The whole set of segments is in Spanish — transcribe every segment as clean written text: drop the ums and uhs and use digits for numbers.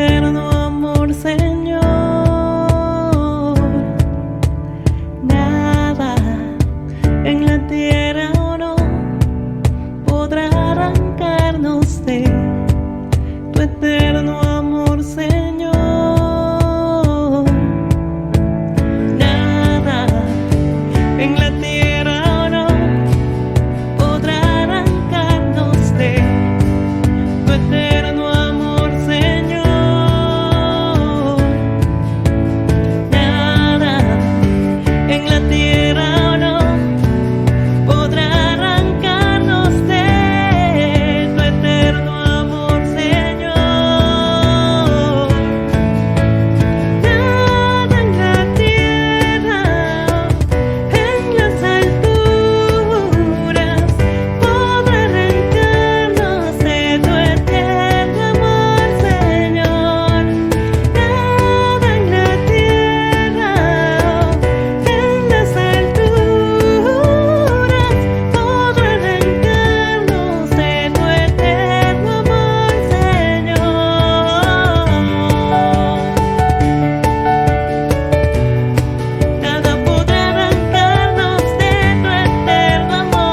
eterno amor, Señor. Nada en la tierra o no podrá arrancarnos de tu eterno amor, Señor. Nada en la tierra o no podrá arrancarnos de tu eterno amor, Señor. Nada en la tierra o no podrá arrancarnos de tu eterno amor, Señor. Nada en la tierra, en las alturas, podrá arrancarnos de tu eterno amor, Señor. Nada en la tierra, en las alturas, podrá arrancarnos de tu eterno amor, Señor. Nada podrá arrancarnos de tu eterno amor.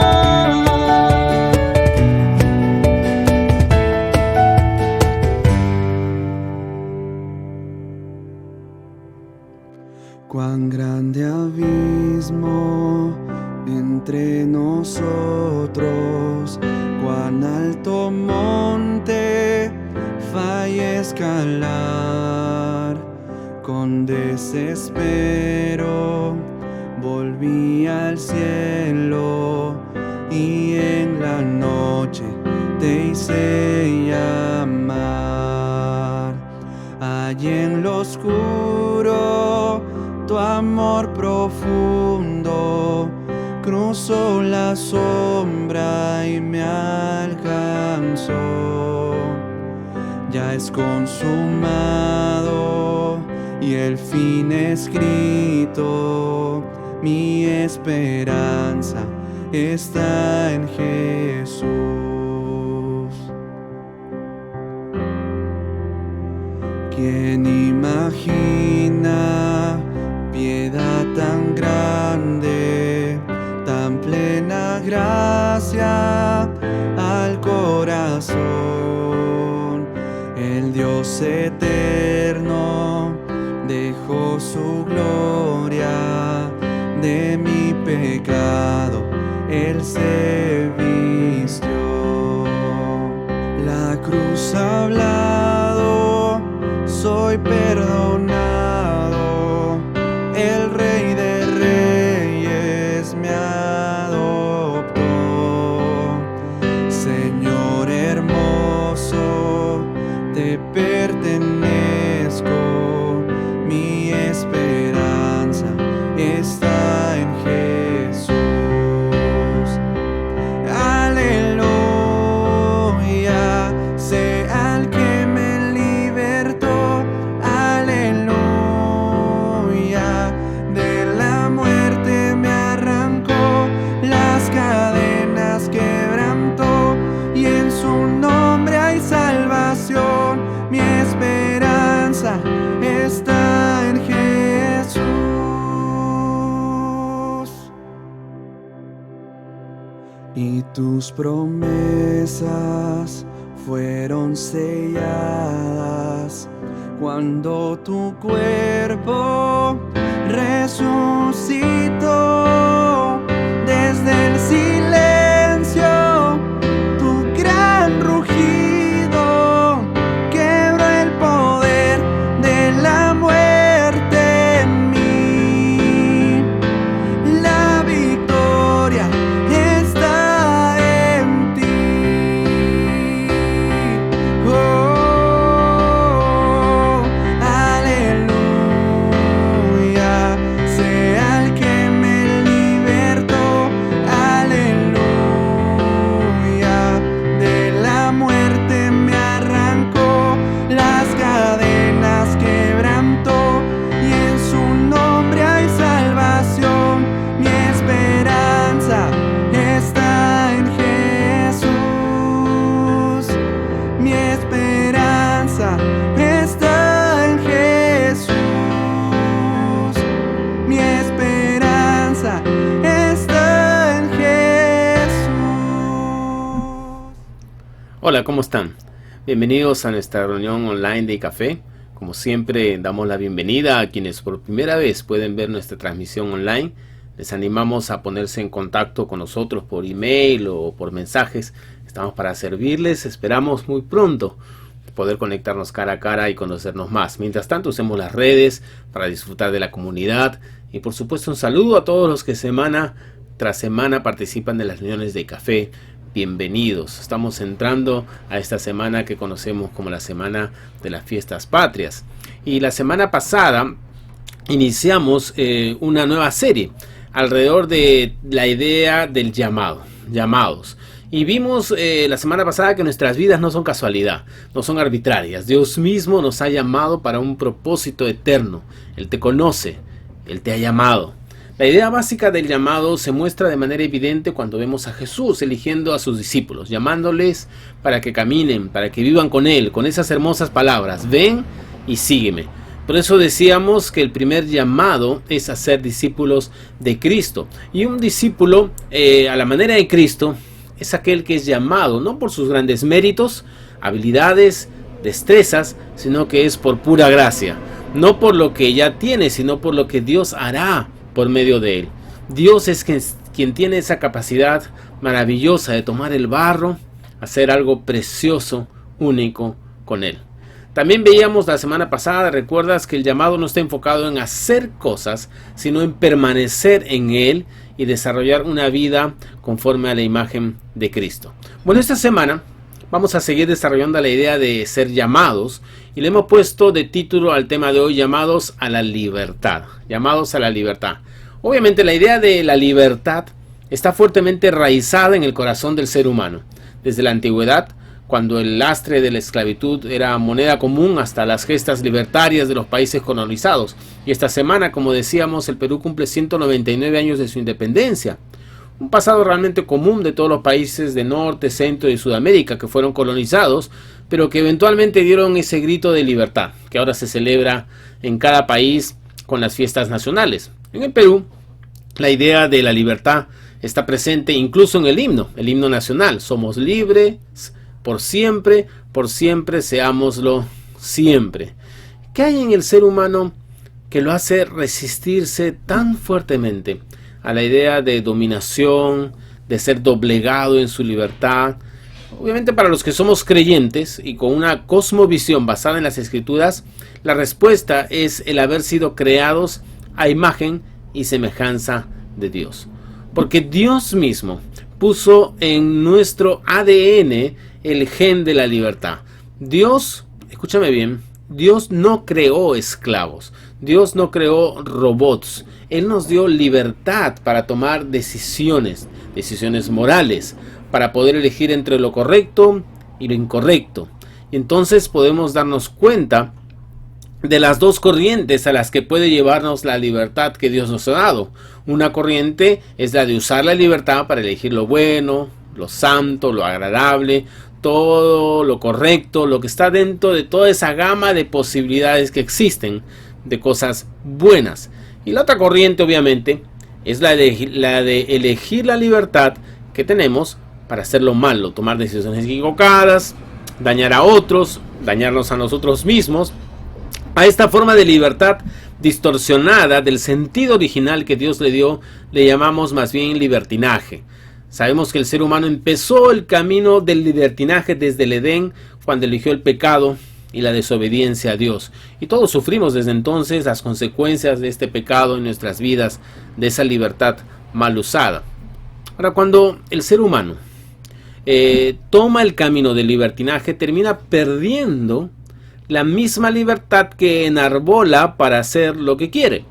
Cuán grande abismo entre nosotros, cuán alto monte falla escalar. Con desespero volví al cielo y en la noche te hice llamar. Allí en lo oscuro tu amor profundo cruzó la sombra y me alcanzó. Ya es consumado y el fin escrito, mi esperanza está en Jesús. ¿Quién imagina piedad tan grande, tan plena gracia al corazón? El Dios eterno dejó su gloria, de mi pecado Él se vistió. La cruz ha hablado, soy perdonado, el Rey de Reyes me adoptó. Señor hermoso, te pertenezco, mi esperanza está en Jesús. Aleluya, sea el que me libertó. Aleluya, de la muerte me arrancó, las cadenas quebrantó, y en su nombre hay salvación. Mi esperanza está en Jesús. Y tus promesas fueron selladas cuando tu cuerpo resucitó. Desde el silencio tu gran rugido quebró el poder de la muerte en mí. La victoria está en ti. Oh, aleluya, sea el que me libertó. Aleluya, de la muerte me arrancó, las cadenas quebrantó, y en su nombre hay salvación. Mi esperanza está en Jesús. Mi esperanza está Hola, ¿cómo están? Bienvenidos a nuestra reunión online de café. Como siempre, damos la bienvenida a quienes por primera vez pueden ver nuestra transmisión online. Les animamos a ponerse en contacto con nosotros por email o por mensajes. Estamos para servirles. Esperamos muy pronto poder conectarnos cara a cara y conocernos más. Mientras tanto, usemos las redes para disfrutar de la comunidad. Y por supuesto, un saludo a todos los que semana tras semana participan de las reuniones de café. Bienvenidos. Estamos entrando a esta semana que conocemos como la Semana de las Fiestas Patrias. Y la semana pasada iniciamos una nueva serie alrededor de la idea del llamados. Y vimos la semana pasada que nuestras vidas no son casualidad, no son arbitrarias. Dios mismo nos ha llamado para un propósito eterno. Él te conoce, Él te ha llamado. La idea básica del llamado se muestra de manera evidente cuando vemos a Jesús eligiendo a sus discípulos, llamándoles para que caminen, para que vivan con Él, con esas hermosas palabras: ven y sígueme. Por eso decíamos que el primer llamado es a ser discípulos de Cristo. Y un discípulo, a la manera de Cristo, es aquel que es llamado, no por sus grandes méritos, habilidades, destrezas, sino que es por pura gracia. No por lo que ya tiene, sino por lo que Dios hará por medio de él. Dios es quien tiene esa capacidad maravillosa de tomar el barro, hacer algo precioso, único con él. También veíamos la semana pasada, recuerdas, que el llamado no está enfocado en hacer cosas, sino en permanecer en él y desarrollar una vida conforme a la imagen de Cristo. Bueno, esta semana vamos a seguir desarrollando la idea de ser llamados y le hemos puesto de título al tema de hoy: llamados a la libertad. Llamados a la libertad. Obviamente la idea de la libertad está fuertemente enraizada en el corazón del ser humano. Desde la antigüedad, cuando el lastre de la esclavitud era moneda común, hasta las gestas libertarias de los países colonizados. Y esta semana, como decíamos, el Perú cumple 199 años de su independencia. Un pasado realmente común de todos los países de Norte, Centro y Sudamérica que fueron colonizados, pero que eventualmente dieron ese grito de libertad, que ahora se celebra en cada país con las fiestas nacionales. En el Perú, la idea de la libertad está presente incluso en el himno nacional. Somos libres por siempre seámoslo siempre. ¿Qué hay en el ser humano que lo hace resistirse tan fuertemente a la idea de dominación, de ser doblegado en su libertad? Obviamente, para los que somos creyentes y con una cosmovisión basada en las Escrituras, la respuesta es el haber sido creados a imagen y semejanza de Dios. Porque Dios mismo puso en nuestro ADN el gen de la libertad. Dios, escúchame bien, Dios no creó esclavos, Dios no creó robots. Él nos dio libertad para tomar decisiones morales, para poder elegir entre lo correcto y lo incorrecto. Y entonces podemos darnos cuenta de las dos corrientes a las que puede llevarnos la libertad que Dios nos ha dado. Una corriente es la de usar la libertad para elegir lo bueno, lo santo, lo agradable, todo lo correcto, lo que está dentro de toda esa gama de posibilidades que existen, de cosas buenas. Y la otra corriente, obviamente, es la de elegir la libertad que tenemos para hacer lo malo, tomar decisiones equivocadas, dañar a otros, dañarnos a nosotros mismos. A esta forma de libertad distorsionada del sentido original que Dios le dio, le llamamos más bien libertinaje. Sabemos que el ser humano empezó el camino del libertinaje desde el Edén, cuando eligió el pecado y la desobediencia a Dios. Y todos sufrimos desde entonces las consecuencias de este pecado en nuestras vidas, de esa libertad mal usada. Ahora, cuando el ser humano toma el camino del libertinaje, termina perdiendo la misma libertad que enarbola para hacer lo que quiere,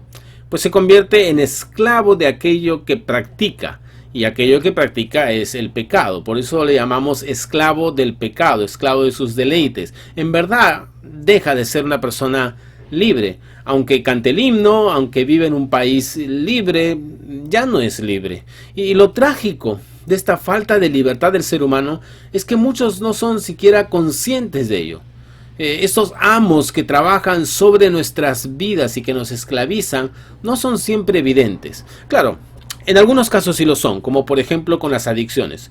pues se convierte en esclavo de aquello que practica, y aquello que practica es el pecado. Por eso le llamamos esclavo del pecado, esclavo de sus deleites. En verdad, deja de ser una persona libre. Aunque cante el himno, aunque vive en un país libre, ya no es libre. Y lo trágico de esta falta de libertad del ser humano es que muchos no son siquiera conscientes de ello. Estos amos que trabajan sobre nuestras vidas y que nos esclavizan no son siempre evidentes. Claro, en algunos casos sí lo son, como por ejemplo con las adicciones.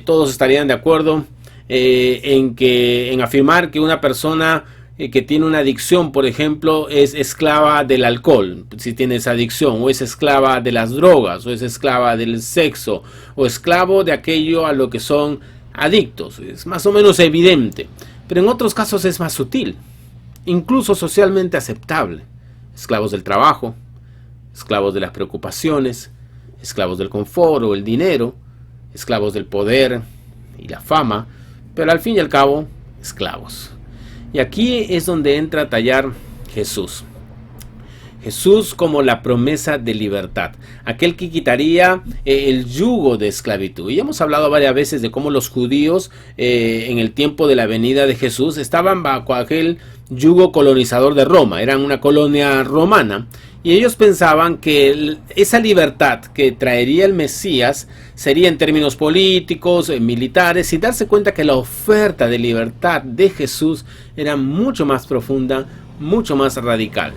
Todos estarían de acuerdo en afirmar que una persona que tiene una adicción, por ejemplo, es esclava del alcohol, si tiene esa adicción, o es esclava de las drogas, o es esclava del sexo, o esclavo de aquello a lo que son adictos. Es más o menos evidente, pero en otros casos es más sutil, incluso socialmente aceptable. Esclavos del trabajo, esclavos de las preocupaciones, esclavos del confort o el dinero, esclavos del poder y la fama, pero al fin y al cabo, esclavos. Y aquí es donde entra a tallar Jesús. Jesús como la promesa de libertad, aquel que quitaría el yugo de esclavitud. Y hemos hablado varias veces de cómo los judíos en el tiempo de la venida de Jesús estaban bajo aquel yugo colonizador de Roma, eran una colonia romana. Y ellos pensaban que esa libertad que traería el Mesías sería en términos políticos, militares, sin darse cuenta que la oferta de libertad de Jesús era mucho más profunda, mucho más radical.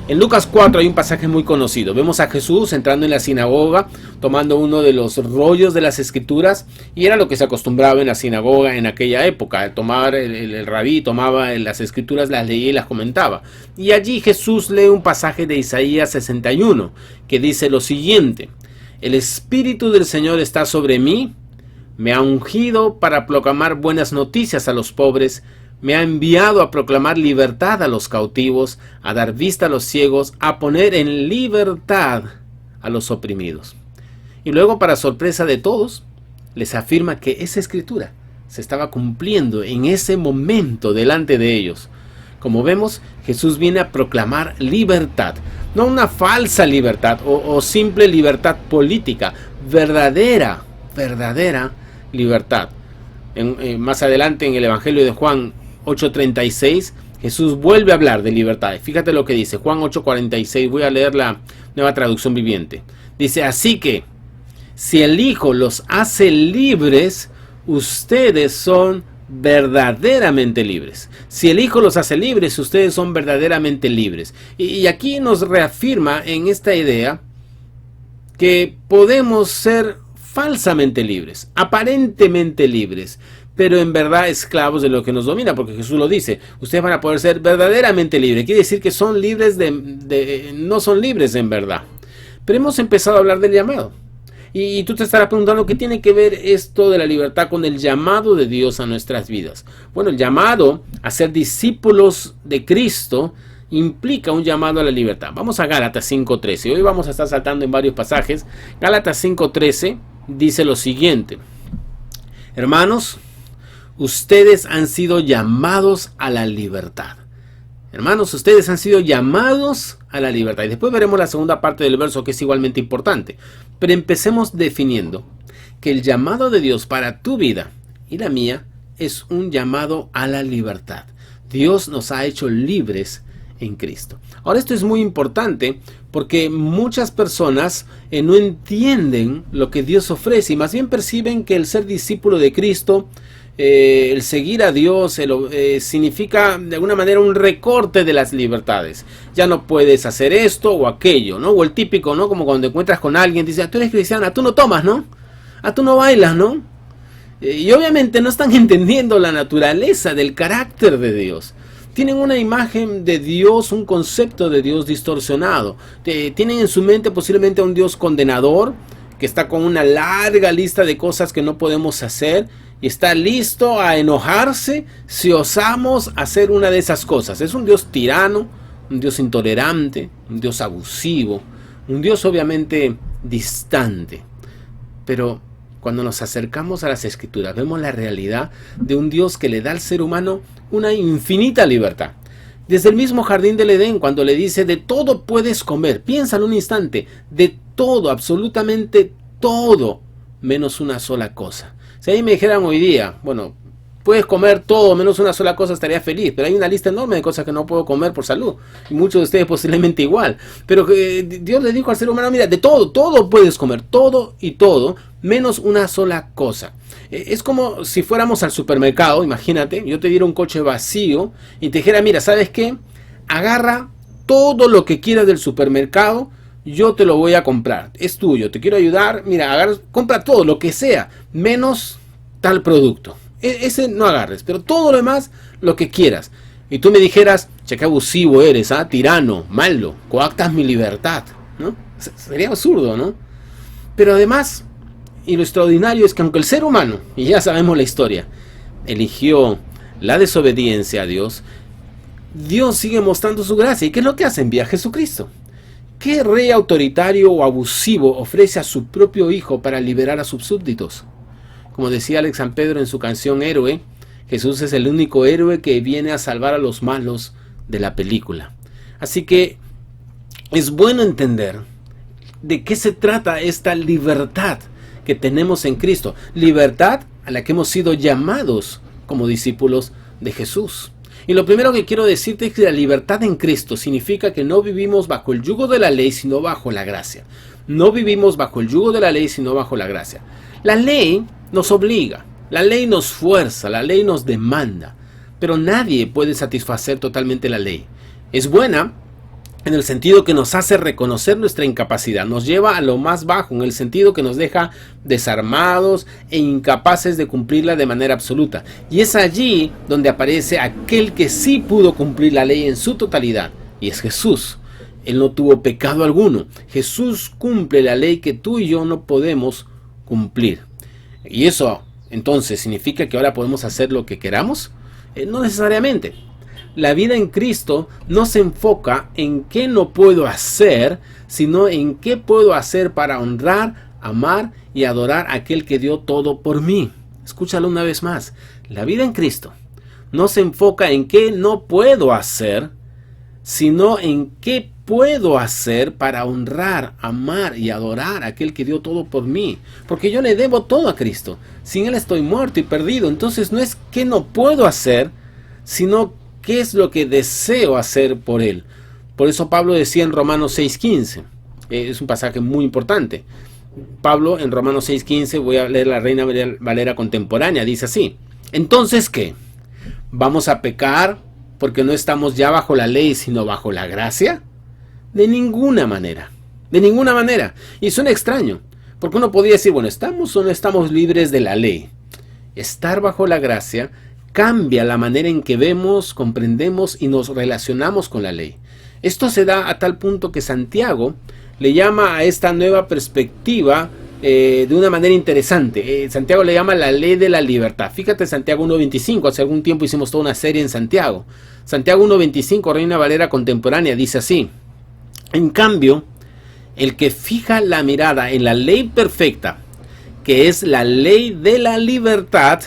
En Lucas 4 hay un pasaje muy conocido. Vemos a Jesús entrando en la sinagoga, tomando uno de los rollos de las escrituras, y era lo que se acostumbraba en la sinagoga en aquella época. Tomar el rabí tomaba las escrituras, las leía y las comentaba. Y allí Jesús lee un pasaje de Isaías 61, que dice lo siguiente: el Espíritu del Señor está sobre mí, me ha ungido para proclamar buenas noticias a los pobres, me ha enviado a proclamar libertad a los cautivos, a dar vista a los ciegos, a poner en libertad a los oprimidos. Y luego, para sorpresa de todos, les afirma que esa escritura se estaba cumpliendo en ese momento delante de ellos. Como vemos, Jesús viene a proclamar libertad, no una falsa libertad o simple libertad política, verdadera libertad. Más adelante en el Evangelio de Juan 8:36, Jesús vuelve a hablar de libertad. Fíjate lo que dice Juan 8:46, voy a leer la Nueva Traducción Viviente. Dice: así que si el Hijo los hace libres, ustedes son verdaderamente libres. Si el Hijo los hace libres, ustedes son verdaderamente libres. Y aquí nos reafirma en esta idea que podemos ser falsamente libres, aparentemente libres, pero en verdad esclavos de lo que nos domina, porque Jesús lo dice: ustedes van a poder ser verdaderamente libres. Quiere decir que son libres no son libres en verdad. Pero hemos empezado a hablar del llamado. Y tú te estarás preguntando, ¿qué tiene que ver esto de la libertad con el llamado de Dios a nuestras vidas? Bueno, el llamado a ser discípulos de Cristo implica un llamado a la libertad. Vamos a Gálatas 5:13. Hoy vamos a estar saltando en varios pasajes. Gálatas 5:13 dice lo siguiente: hermanos, ustedes han sido llamados a la libertad. Hermanos, ustedes han sido llamados a la libertad. Y después veremos la segunda parte del verso, que es igualmente importante. Pero empecemos definiendo que el llamado de Dios para tu vida y la mía es un llamado a la libertad. Dios nos ha hecho libres en Cristo. Ahora, esto es muy importante porque muchas personas no entienden lo que Dios ofrece y más bien perciben que el ser discípulo de Cristo, el seguir a Dios, significa de alguna manera un recorte de las libertades. Ya no puedes hacer esto o aquello, ¿no? O el típico, ¿no? Como cuando te encuentras con alguien, dice: tú eres cristiana, tú no tomas, ¿no? Tú no bailas, ¿no? Y obviamente no están entendiendo la naturaleza del carácter de Dios. Tienen una imagen de Dios, un concepto de Dios distorsionado. Tienen en su mente posiblemente a un Dios condenador, que está con una larga lista de cosas que no podemos hacer, y está listo a enojarse si osamos hacer una de esas cosas. Es un Dios tirano, un Dios intolerante, un Dios abusivo, un Dios obviamente distante. Pero cuando nos acercamos a las Escrituras, vemos la realidad de un Dios que le da al ser humano una infinita libertad. Desde el mismo jardín del Edén, cuando le dice: de todo puedes comer. Piénsalo un instante, de todo, absolutamente todo, menos una sola cosa. Si ahí me dijeran hoy día, bueno, puedes comer todo menos una sola cosa, estaría feliz, pero hay una lista enorme de cosas que no puedo comer por salud, y muchos de ustedes posiblemente igual. Pero Dios le dijo al ser humano: mira, de todo, todo puedes comer, todo y todo, menos una sola cosa. Es como si fuéramos al supermercado. Imagínate, yo te diera un coche vacío y te dijera: mira, ¿sabes qué? Agarra todo lo que quieras del supermercado, yo te lo voy a comprar, es tuyo, te quiero ayudar, mira, compra todo lo que sea, menos tal producto. Ese no agarres, pero todo lo demás, lo que quieras. Y tú me dijeras, che, qué abusivo eres, tirano, malo, coactas mi libertad, ¿no? Sería absurdo, ¿no? Pero además, y lo extraordinario es que aunque el ser humano, y ya sabemos la historia, eligió la desobediencia a Dios, Dios sigue mostrando su gracia. ¿Y qué es lo que hace? Envía a Jesucristo. ¿Qué rey autoritario o abusivo ofrece a su propio hijo para liberar a sus súbditos? Como decía Alex San Pedro en su canción Héroe, Jesús es el único héroe que viene a salvar a los malos de la película. Así que es bueno entender de qué se trata esta libertad que tenemos en Cristo. Libertad a la que hemos sido llamados como discípulos de Jesús. Y lo primero que quiero decirte es que la libertad en Cristo significa que no vivimos bajo el yugo de la ley, sino bajo la gracia. No vivimos bajo el yugo de la ley, sino bajo la gracia. La ley nos obliga, la ley nos fuerza, la ley nos demanda, pero nadie puede satisfacer totalmente la ley. Es buena en el sentido que nos hace reconocer nuestra incapacidad, nos lleva a lo más bajo, en el sentido que nos deja desarmados e incapaces de cumplirla de manera absoluta. Y es allí donde aparece aquel que sí pudo cumplir la ley en su totalidad, y es Jesús. Él no tuvo pecado alguno. Jesús cumple la ley que tú y yo no podemos cumplir. ¿Y eso entonces significa que ahora podemos hacer lo que queramos? No necesariamente. La vida en Cristo no se enfoca en qué no puedo hacer, sino en qué puedo hacer para honrar, amar y adorar a aquel que dio todo por mí. Escúchalo una vez más. La vida en Cristo no se enfoca en qué no puedo hacer, sino en qué puedo hacer para honrar, amar y adorar a aquel que dio todo por mí. Porque yo le debo todo a Cristo. Sin Él estoy muerto y perdido. Entonces no es qué no puedo hacer, sino qué es lo que deseo hacer por Él. Por eso Pablo decía en Romanos 6:15. Es un pasaje muy importante. Pablo en Romanos 6:15, voy a leer la Reina Valera contemporánea, dice así: entonces ¿qué? ¿Vamos a pecar porque no estamos ya bajo la ley, sino bajo la gracia? De ninguna manera. De ninguna manera. Y suena extraño, porque uno podría decir, bueno, ¿estamos o no estamos libres de la ley? Estar bajo la gracia cambia la manera en que vemos, comprendemos y nos relacionamos con la ley. Esto se da a tal punto que Santiago le llama a esta nueva perspectiva de una manera interesante. Santiago le llama la ley de la libertad. Fíjate, Santiago 1.25, hace algún tiempo hicimos toda una serie en Santiago. Santiago 1.25, Reina Valera contemporánea, dice así: en cambio, el que fija la mirada en la ley perfecta, que es la ley de la libertad,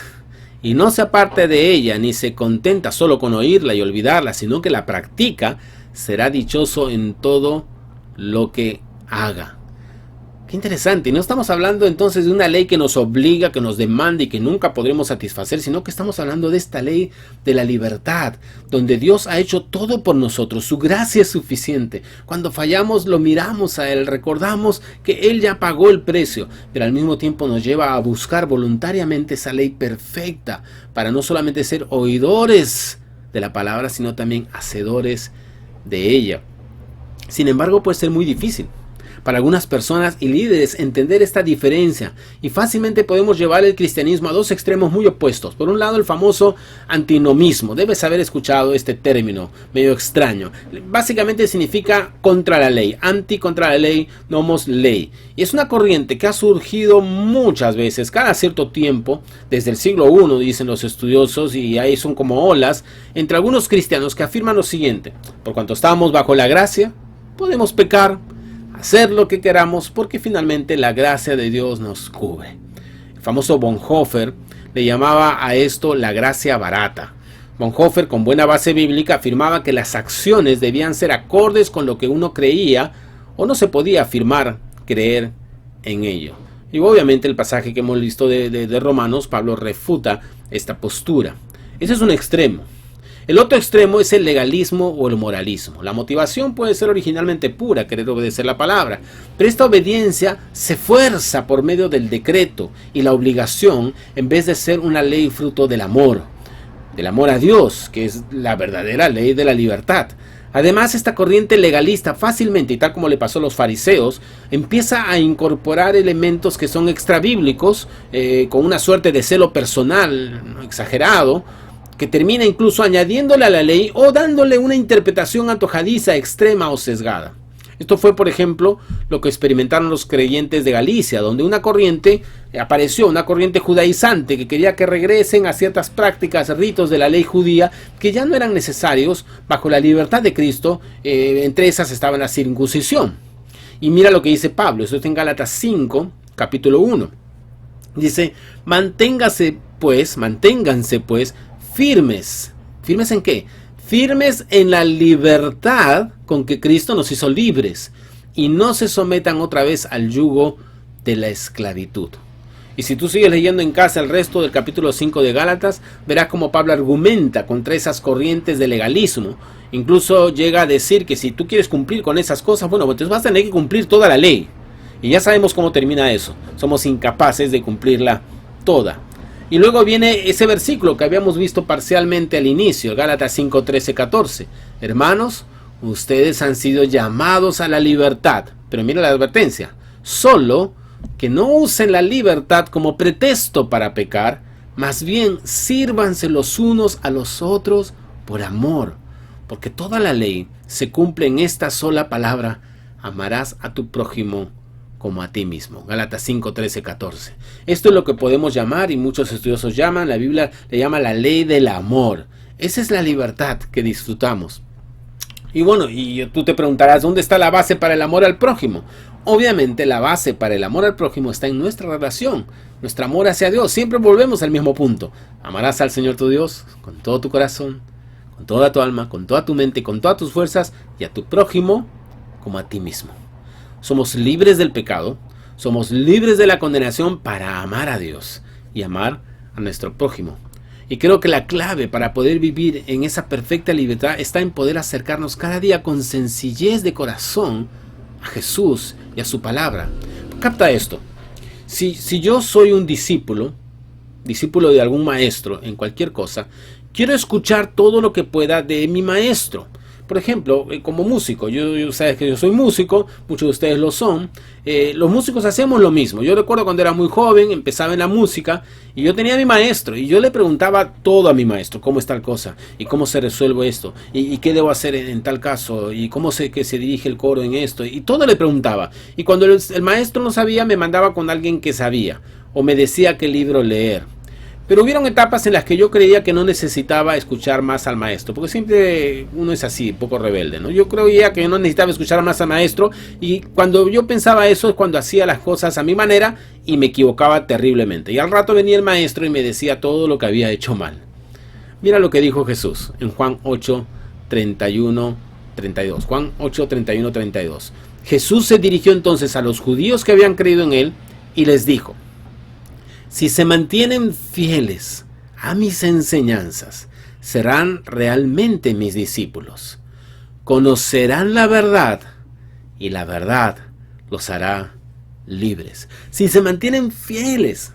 y no se aparte de ella, ni se contenta solo con oírla y olvidarla, sino que la practica, será dichoso en todo lo que haga. Qué interesante. Y no estamos hablando entonces de una ley que nos obliga, que nos demanda y que nunca podremos satisfacer, sino que estamos hablando de esta ley de la libertad, donde Dios ha hecho todo por nosotros. Su gracia es suficiente. Cuando fallamos lo miramos a Él, recordamos que Él ya pagó el precio, pero al mismo tiempo nos lleva a buscar voluntariamente esa ley perfecta, para no solamente ser oidores de la palabra, sino también hacedores de ella. Sin embargo, puede ser muy difícil para algunas personas y líderes entender esta diferencia, y fácilmente podemos llevar el cristianismo a dos extremos muy opuestos. Por un lado, el famoso antinomismo. Debes haber escuchado este término medio extraño. Básicamente significa contra la ley, anti contra la ley, nomos ley. Y es una corriente que ha surgido muchas veces, cada cierto tiempo, desde el siglo I, dicen los estudiosos, y ahí son como olas, entre algunos cristianos que afirman lo siguiente: por cuanto estamos bajo la gracia, podemos pecar, hacer lo que queramos, porque finalmente la gracia de Dios nos cubre. El famoso Bonhoeffer le llamaba a esto la gracia barata. Bonhoeffer, con buena base bíblica, afirmaba que las acciones debían ser acordes con lo que uno creía, o no se podía afirmar creer en ello. Y obviamente el pasaje que hemos visto de Romanos, Pablo refuta esta postura. Ese es un extremo. El otro extremo es el legalismo o el moralismo. La motivación puede ser originalmente pura, querer obedecer la palabra, pero esta obediencia se fuerza por medio del decreto y la obligación, en vez de ser una ley fruto del amor a Dios, que es la verdadera ley de la libertad. Además, esta corriente legalista fácilmente, y tal como le pasó a los fariseos, empieza a incorporar elementos que son extrabíblicos, con una suerte de celo personal, ¿no?, exagerado, que termina incluso añadiéndole a la ley o dándole una interpretación antojadiza, extrema o sesgada. Esto fue, por ejemplo, lo que experimentaron los creyentes de Galicia, donde una corriente apareció, una corriente judaizante que quería que regresen a ciertas prácticas, ritos de la ley judía que ya no eran necesarios bajo la libertad de Cristo. Entre esas estaba la circuncisión. Y mira lo que dice Pablo, esto está en Gálatas 5, capítulo 1. Dice, manténganse pues firmes. ¿Firmes en qué? Firmes en la libertad con que Cristo nos hizo libres, y no se sometan otra vez al yugo de la esclavitud. Y si tú sigues leyendo en casa el resto del capítulo 5 de Gálatas, verás cómo Pablo argumenta contra esas corrientes de legalismo. Incluso llega a decir que si tú quieres cumplir con esas cosas, bueno, pues vas a tener que cumplir toda la ley. Y ya sabemos cómo termina eso. Somos incapaces de cumplirla toda. Y luego viene ese versículo que habíamos visto parcialmente al inicio, Gálatas 5, 13, 14. Hermanos, ustedes han sido llamados a la libertad. Pero mira la advertencia. Solo que no usen la libertad como pretexto para pecar, más bien sírvanse los unos a los otros por amor. Porque toda la ley se cumple en esta sola palabra: amarás a tu prójimo como a ti mismo. Gálatas 5, 13, 14. Esto es lo que podemos llamar, y muchos estudiosos llaman, la Biblia le llama la ley del amor. Esa es la libertad que disfrutamos. Y bueno, y tú te preguntarás, ¿dónde está la base para el amor al prójimo? Obviamente la base para el amor al prójimo está en nuestra relación, nuestro amor hacia Dios. Siempre volvemos al mismo punto. Amarás al Señor tu Dios con todo tu corazón, con toda tu alma, con toda tu mente, con todas tus fuerzas, y a tu prójimo como a ti mismo. Somos libres del pecado, somos libres de la condenación para amar a Dios y amar a nuestro prójimo. Y creo que la clave para poder vivir en esa perfecta libertad está en poder acercarnos cada día con sencillez de corazón a Jesús y a su palabra. Capta esto. Si yo soy un discípulo de algún maestro en cualquier cosa, quiero escuchar todo lo que pueda de mi maestro. Por ejemplo, como músico, yo sabes que yo soy músico, muchos de ustedes lo son. Los músicos hacemos lo mismo. Yo recuerdo cuando era muy joven, empezaba en la música y yo tenía a mi maestro y yo le preguntaba todo a mi maestro: ¿cómo es tal cosa? ¿Y cómo se resuelve esto? ¿Y qué debo hacer en tal caso? ¿Y cómo que se dirige el coro en esto? Y todo le preguntaba. Y cuando el maestro no sabía, me mandaba con alguien que sabía o me decía qué libro leer. Pero hubieron etapas en las que yo creía que no necesitaba escuchar más al maestro, porque siempre uno es así, poco rebelde, ¿no? Yo creía que no necesitaba escuchar más al maestro, y cuando yo pensaba eso es cuando hacía las cosas a mi manera y me equivocaba terriblemente. Y al rato venía el maestro y me decía todo lo que había hecho mal. Mira lo que dijo Jesús en Juan 8, 31, 32. Juan 8, 31, 32. Jesús se dirigió entonces a los judíos que habían creído en él y les dijo: si se mantienen fieles a mis enseñanzas, serán realmente mis discípulos. Conocerán la verdad y la verdad los hará libres. Si se mantienen fieles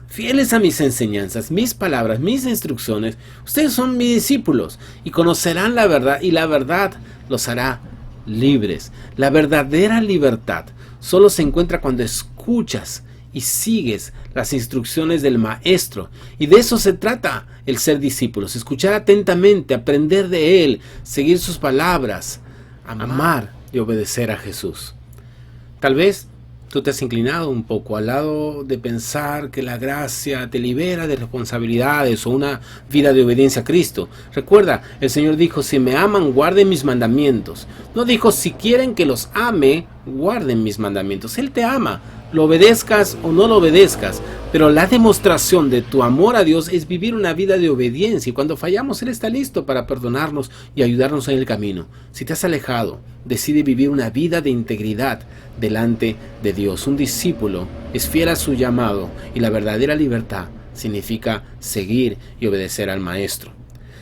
a mis enseñanzas, mis palabras, mis instrucciones, ustedes son mis discípulos y conocerán la verdad, y la verdad los hará libres. La verdadera libertad solo se encuentra cuando escuchas y sigues las instrucciones del maestro. Y de eso se trata el ser discípulos: escuchar atentamente, aprender de él, seguir sus palabras, amar y obedecer a Jesús. Tal vez tú te has inclinado un poco al lado de pensar que la gracia te libera de responsabilidades o una vida de obediencia a Cristo. Recuerda, el Señor dijo: si me aman, guarden mis mandamientos. No dijo: si quieren que los ame, guarden mis mandamientos. Él te ama, lo obedezcas o no lo obedezcas, pero la demostración de tu amor a Dios es vivir una vida de obediencia, y cuando fallamos Él está listo para perdonarnos y ayudarnos en el camino. Si te has alejado, decide vivir una vida de integridad delante de Dios. Un discípulo es fiel a su llamado, y la verdadera libertad significa seguir y obedecer al maestro.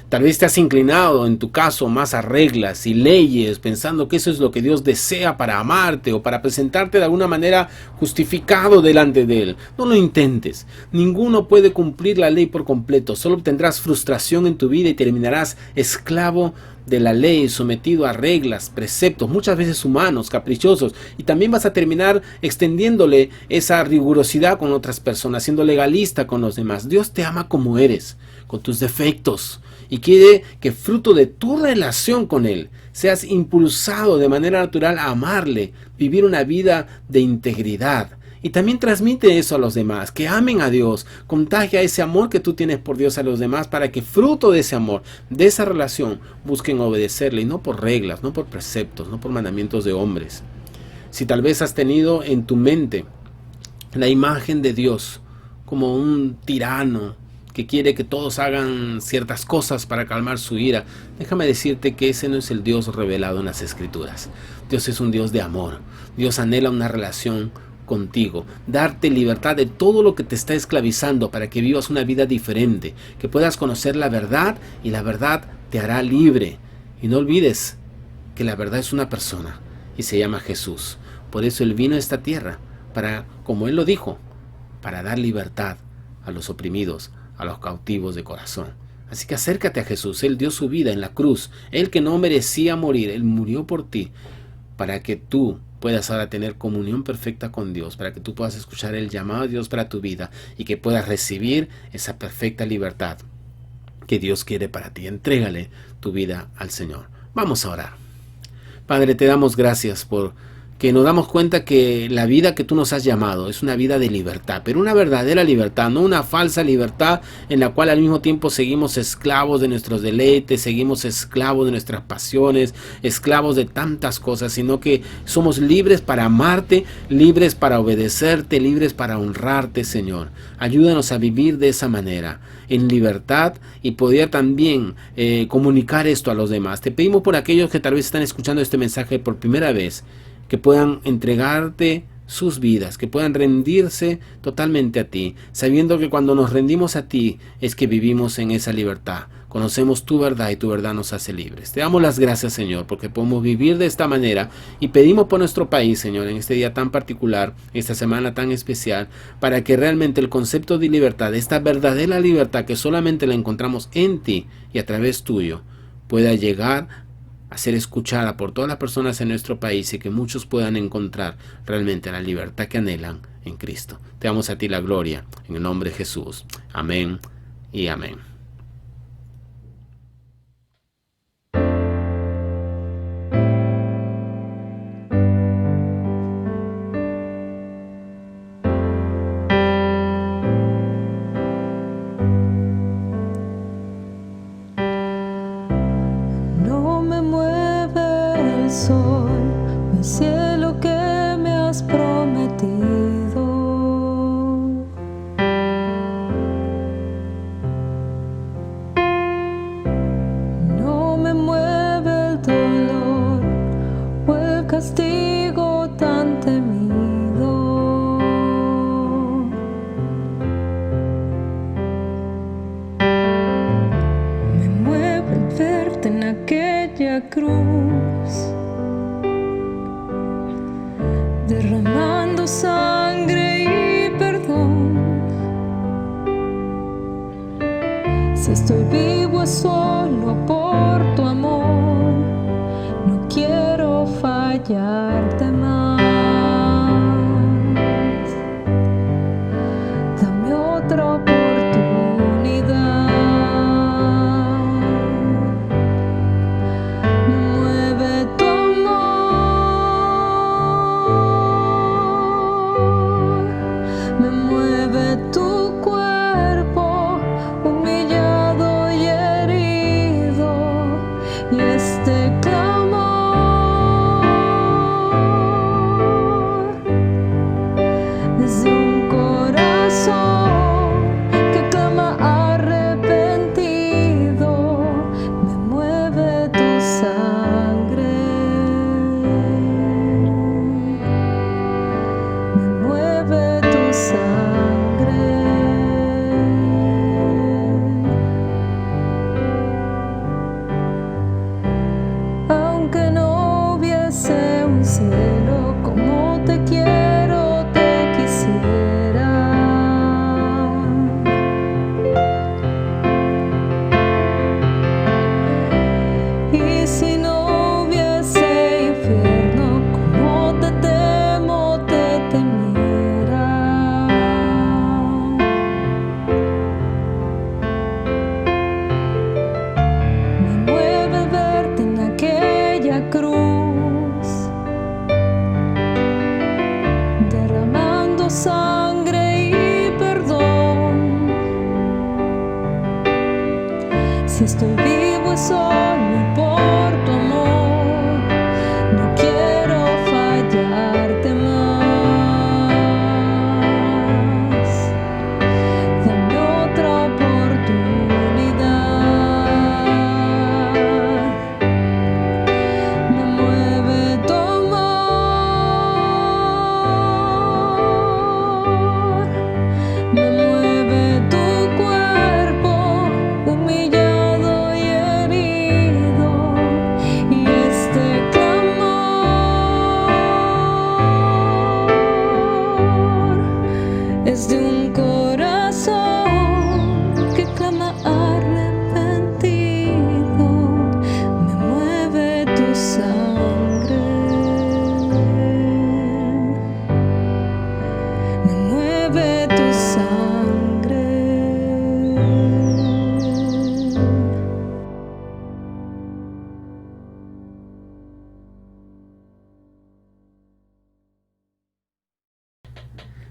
Tal vez te has inclinado, en tu caso, más a reglas y leyes, pensando que eso es lo que Dios desea para amarte o para presentarte de alguna manera justificado delante de Él. No lo intentes. Ninguno puede cumplir la ley por completo. Solo obtendrás frustración en tu vida y terminarás esclavo de la ley, sometido a reglas, preceptos, muchas veces humanos, caprichosos, y también vas a terminar extendiéndole esa rigurosidad con otras personas, siendo legalista con los demás. Dios te ama como eres, con tus defectos, y quiere que fruto de tu relación con Él seas impulsado de manera natural a amarle, vivir una vida de integridad. Y también transmite eso a los demás, que amen a Dios, contagia ese amor que tú tienes por Dios a los demás para que fruto de ese amor, de esa relación, busquen obedecerle, y no por reglas, no por preceptos, no por mandamientos de hombres. Si tal vez has tenido en tu mente la imagen de Dios como un tirano que quiere que todos hagan ciertas cosas para calmar su ira, déjame decirte que ese no es el Dios revelado en las Escrituras. Dios es un Dios de amor. Dios anhela una relación contigo, darte libertad de todo lo que te está esclavizando para que vivas una vida diferente, que puedas conocer la verdad y la verdad te hará libre. Y no olvides que la verdad es una persona y se llama Jesús. Por eso Él vino a esta tierra para, como Él lo dijo, para dar libertad a los oprimidos, a los cautivos de corazón. Así que acércate a Jesús. Él dio su vida en la cruz. Él que no merecía morir, Él murió por ti para que tú puedas ahora tener comunión perfecta con Dios, para que tú puedas escuchar el llamado de Dios para tu vida y que puedas recibir esa perfecta libertad que Dios quiere para ti. Entrégale tu vida al Señor. Vamos a orar. Padre, te damos gracias por que nos damos cuenta que la vida que tú nos has llamado es una vida de libertad, pero una verdadera libertad, no una falsa libertad en la cual al mismo tiempo seguimos esclavos de nuestros deleites, seguimos esclavos de nuestras pasiones, esclavos de tantas cosas, sino que somos libres para amarte, libres para obedecerte, libres para honrarte, Señor. Ayúdanos a vivir de esa manera, en libertad, y poder también comunicar esto a los demás. Te pedimos por aquellos que tal vez están escuchando este mensaje por primera vez, que puedan entregarte sus vidas, que puedan rendirse totalmente a ti, sabiendo que cuando nos rendimos a ti es que vivimos en esa libertad. Conocemos tu verdad y tu verdad nos hace libres. Te damos las gracias, Señor, porque podemos vivir de esta manera, y pedimos por nuestro país, Señor, en este día tan particular, esta semana tan especial, para que realmente el concepto de libertad, esta verdadera libertad que solamente la encontramos en ti y a través tuyo, pueda llegar a ser escuchada por todas las personas en nuestro país, y que muchos puedan encontrar realmente la libertad que anhelan en Cristo. Te damos a ti la gloria, en el nombre de Jesús. Amén y amén. No me mueve el sol, el cielo que me has prometido. No me mueve el dolor o el castigo tan temido. Me mueve el verte en aquella cruz, derramando sangre y perdón. Si estoy vivo es solo por tu amor, no quiero fallarte más. Dame otra oportunidad. Mueve tu amor, me mueve tu cuerpo humillado y herido, y este clamor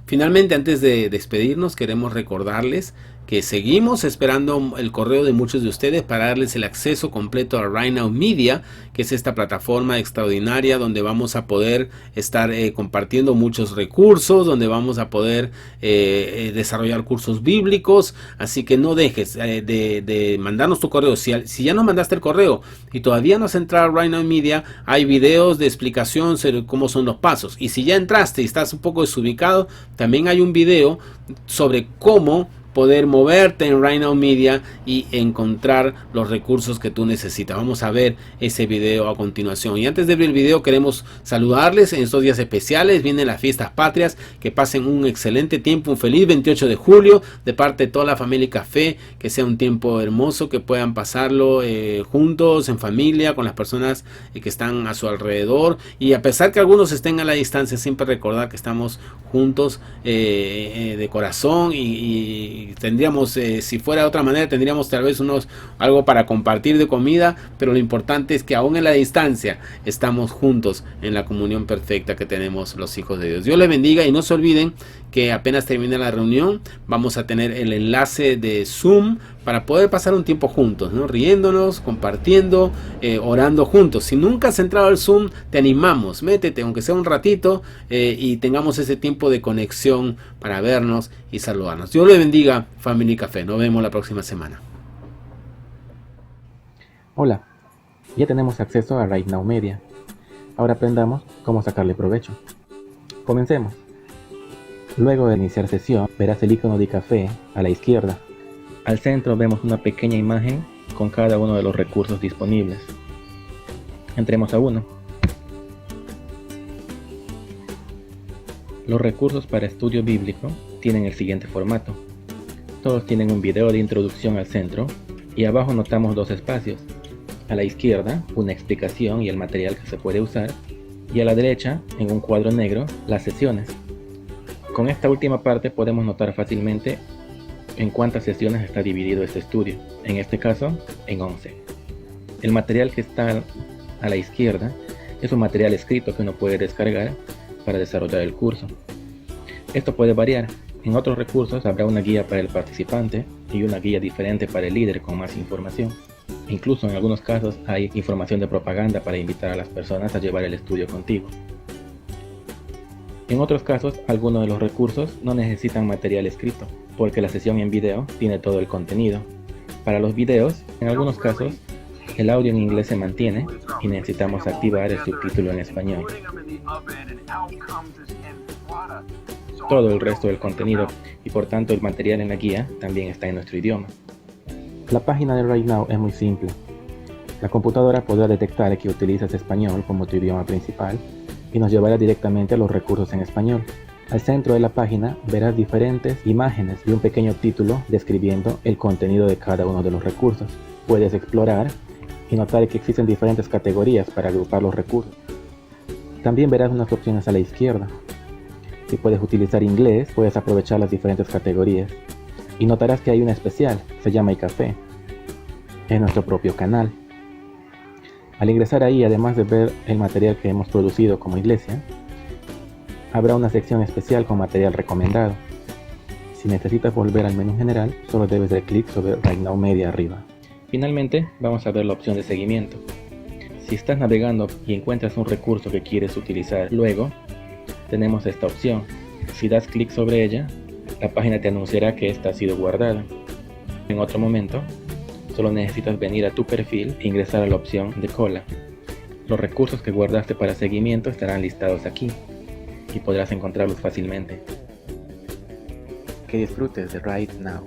Finalmente, antes de despedirnos, queremos recordarles que seguimos esperando el correo de muchos de ustedes para darles el acceso completo a Right Now Media, que es esta plataforma extraordinaria donde vamos a poder estar compartiendo muchos recursos, donde vamos a poder desarrollar cursos bíblicos. Así que no dejes de mandarnos tu correo. Si ya nos mandaste el correo y todavía no has entrado a Right Now Media, hay videos de explicación sobre cómo son los pasos. Y si ya entraste y estás un poco desubicado, también hay un video sobre cómo poder moverte en Right Now Media y encontrar los recursos que tú necesitas. Vamos a ver ese video a continuación. Y antes de ver el video, queremos saludarles en estos días especiales. Vienen las fiestas patrias. Que pasen un excelente tiempo, un feliz 28 de julio de parte de toda la familia Café. Que sea un tiempo hermoso, que puedan pasarlo juntos, en familia, con las personas que están a su alrededor. Y a pesar que algunos estén a la distancia, siempre recordar que estamos juntos de corazón y tendríamos, si fuera de otra manera, tendríamos tal vez algo para compartir de comida, pero lo importante es que aún en la distancia estamos juntos en la comunión perfecta que tenemos los hijos de Dios. Dios les bendiga y no se olviden que apenas termine la reunión vamos a tener el enlace de Zoom para poder pasar un tiempo juntos, ¿no? Riéndonos, compartiendo, orando juntos. Si nunca has entrado al Zoom, te animamos, métete, aunque sea un ratito, y tengamos ese tiempo de conexión para vernos y saludarnos. Dios les bendiga, familia Café. Nos vemos la próxima semana. Hola, ya tenemos acceso a Right Now Media. Ahora aprendamos cómo sacarle provecho. Comencemos. Luego de iniciar sesión, verás el icono de café a la izquierda. Al centro vemos una pequeña imagen con cada uno de los recursos disponibles. Entremos a uno. Los recursos para estudio bíblico tienen el siguiente formato. Todos tienen un video de introducción al centro y abajo notamos dos espacios. A la izquierda, una explicación y el material que se puede usar, y a la derecha, en un cuadro negro, las sesiones. Con esta última parte podemos notar fácilmente en cuántas sesiones está dividido este estudio, en este caso, en 11. El material que está a la izquierda es un material escrito que uno puede descargar para desarrollar el curso. Esto puede variar. En otros recursos habrá una guía para el participante y una guía diferente para el líder con más información. Incluso en algunos casos hay información de propaganda para invitar a las personas a llevar el estudio contigo. En otros casos, algunos de los recursos no necesitan material escrito, porque la sesión en video tiene todo el contenido. Para los videos, en algunos casos, el audio en inglés se mantiene y necesitamos activar el subtítulo en español. Todo el resto del contenido y por tanto el material en la guía también está en nuestro idioma. La página de Right Now es muy simple. La computadora podrá detectar que utilizas español como tu idioma principal y nos llevará directamente a los recursos en español. Al centro de la página verás diferentes imágenes y un pequeño título describiendo el contenido de cada uno de los recursos. Puedes explorar y notar que existen diferentes categorías para agrupar los recursos. También verás unas opciones a la izquierda. Si puedes utilizar inglés, puedes aprovechar las diferentes categorías. Y notarás que hay una especial, se llama iCafé. Es nuestro propio canal. Al ingresar ahí, además de ver el material que hemos producido como iglesia, habrá una sección especial con material recomendado. Si necesitas volver al menú general, solo debes dar clic sobre Right Now Media arriba. Finalmente, vamos a ver la opción de seguimiento. Si estás navegando y encuentras un recurso que quieres utilizar luego, tenemos esta opción. Si das clic sobre ella, la página te anunciará que esta ha sido guardada. En otro momento, solo necesitas venir a tu perfil e ingresar a la opción de cola. Los recursos que guardaste para seguimiento estarán listados aquí y podrás encontrarlos fácilmente. Que disfrutes de Right Now.